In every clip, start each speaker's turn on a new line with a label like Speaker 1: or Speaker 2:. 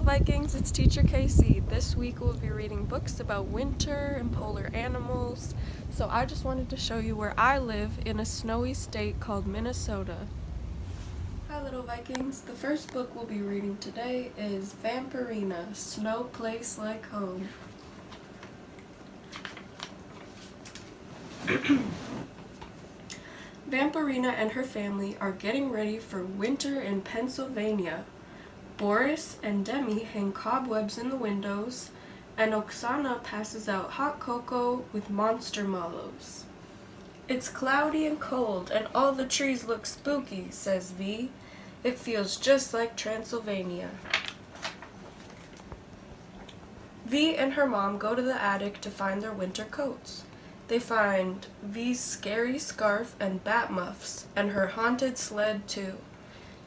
Speaker 1: Vikings, it's Teacher Casey. This week we'll be reading books about winter and polar animals. So I just wanted to show you where I live in a snowy state called Minnesota. Hi little Vikings, the first book we'll be reading today is Vampirina, Snowplace Like Home. Vampirina and her family are getting ready for winter in Pennsylvania. Boris and Demi hang cobwebs in the windows, and Oksana passes out hot cocoa with monster mallows. It's cloudy and cold, and all the trees look spooky, says V. It feels just like Transylvania. V and her mom go to the attic to find their winter coats. They find V's scary scarf and bat muffs, and her haunted sled too.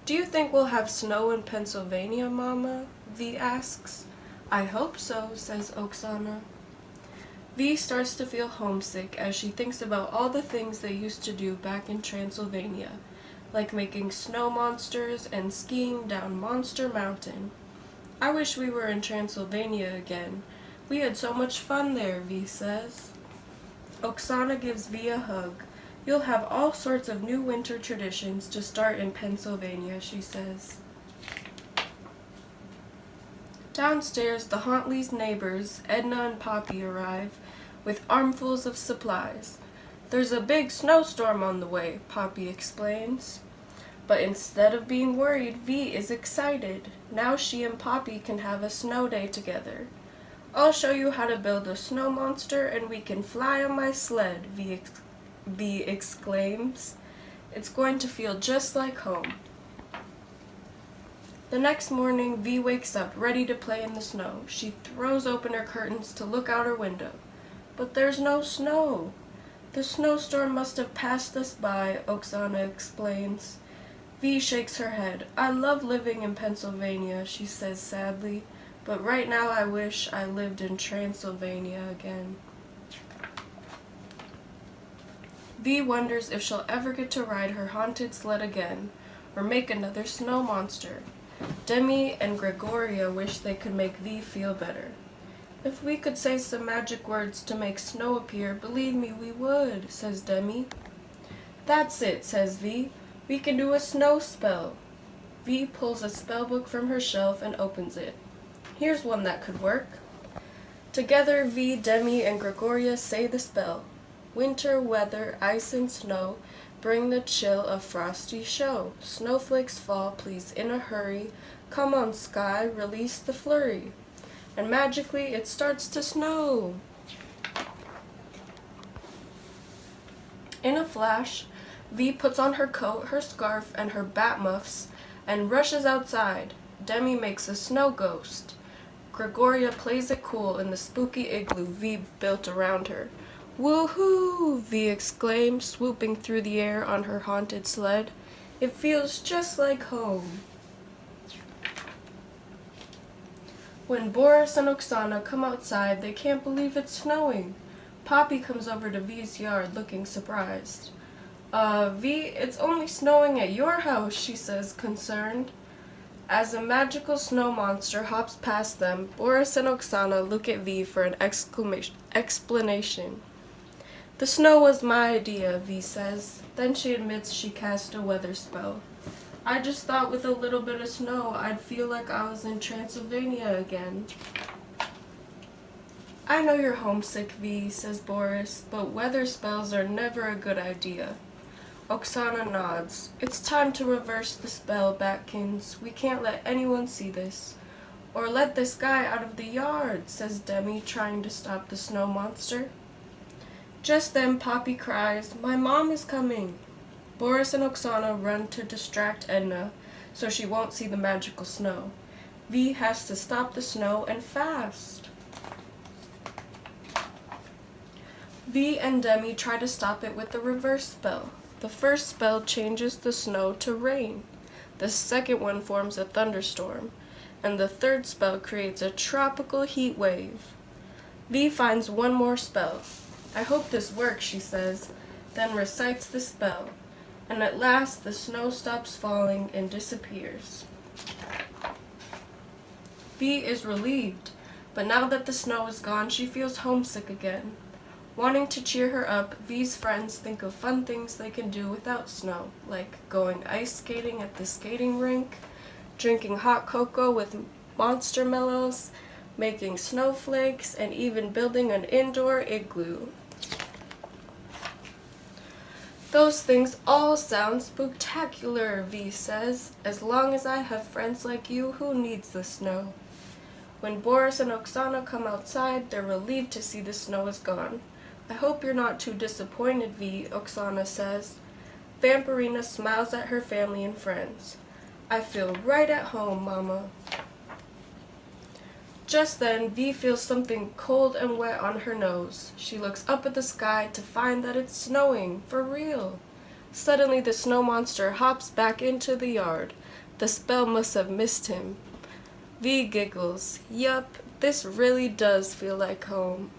Speaker 1: "Do you think we'll have snow in Pennsylvania, Mama?" V asks. "I hope so," says Oksana. V starts to feel homesick as she thinks about all the things they used to do back in Transylvania, like making snow monsters and skiing down Monster Mountain. "I wish we were in Transylvania again. We had so much fun there," V says. Oksana gives V a hug. "You'll have all sorts of new winter traditions to start in Pennsylvania," she says. Downstairs, the Hauntley's neighbors, Edna and Poppy, arrive with armfuls of supplies. "There's a big snowstorm on the way," Poppy explains. But instead of being worried, V is excited. Now she and Poppy can have a snow day together. "I'll show you how to build a snow monster and we can fly on my sled," V exclaims. "It's going to feel just like home." The next morning, V wakes up, ready to play in the snow. She throws open her curtains to look out her window. But there's no snow. "The snowstorm must have passed us by," Oksana explains. V shakes her head. "I love living in Pennsylvania," she says sadly, "but right now I wish I lived in Transylvania again." V wonders if she'll ever get to ride her haunted sled again, or make another snow monster. Demi and Gregoria wish they could make V feel better. "If we could say some magic words to make snow appear, believe me, we would," says Demi. "That's it," says V. "We can do a snow spell." V pulls a spell book from her shelf and opens it. Here's one that could work. Together, V, Demi, and Gregoria say the spell. "Winter weather, ice and snow, bring the chill of frosty show. Snowflakes fall, please in a hurry. Come on, sky, release the flurry." And magically, it starts to snow. In a flash, V puts on her coat, her scarf, and her bat muffs, and rushes outside. Demi makes a snow ghost. Gregoria plays it cool in the spooky igloo V built around her. "Woohoo!" V exclaims, swooping through the air on her haunted sled. "It feels just like home." When Boris and Oksana come outside, they can't believe it's snowing. Poppy comes over to V's yard looking surprised. V, it's only snowing at your house," she says, concerned. As a magical snow monster hops past them, Boris and Oksana look at V for an explanation. "The snow was my idea," V says. Then she admits she cast a weather spell. "I just thought with a little bit of snow I'd feel like I was in Transylvania again." "I know you're homesick, V," says Boris, "but weather spells are never a good idea." Oksana nods. "It's time to reverse the spell, Batkins. We can't let anyone see this. Or let this guy out of the yard," says Demi, trying to stop the snow monster. Just then Poppy cries, "My mom is coming!" Boris and Oksana run to distract Edna so she won't see the magical snow. V has to stop the snow, and fast. V and Demi try to stop it with the reverse spell. The first spell changes the snow to rain. The second one forms a thunderstorm. And the third spell creates a tropical heat wave. V finds one more spell. "I hope this works," she says, then recites the spell. And at last the snow stops falling and disappears. V is relieved, but now that the snow is gone, she feels homesick again. Wanting to cheer her up, V's friends think of fun things they can do without snow, like going ice skating at the skating rink, drinking hot cocoa with monster mellows, making snowflakes, and even building an indoor igloo. Those things all sound spooktacular, V says, as long as I have friends like you, who needs the snow? When Boris and Oksana come outside, they're relieved to see the snow is gone. I hope you're not too disappointed, V, Oksana says. Vampirina smiles at her family and friends. I feel right at home, Mama. Just then, V feels something cold and wet on her nose. She looks up at the sky to find that it's snowing, for real. Suddenly, the snow monster hops back into the yard. The spell must have missed him. V giggles. Yup, this really does feel like home.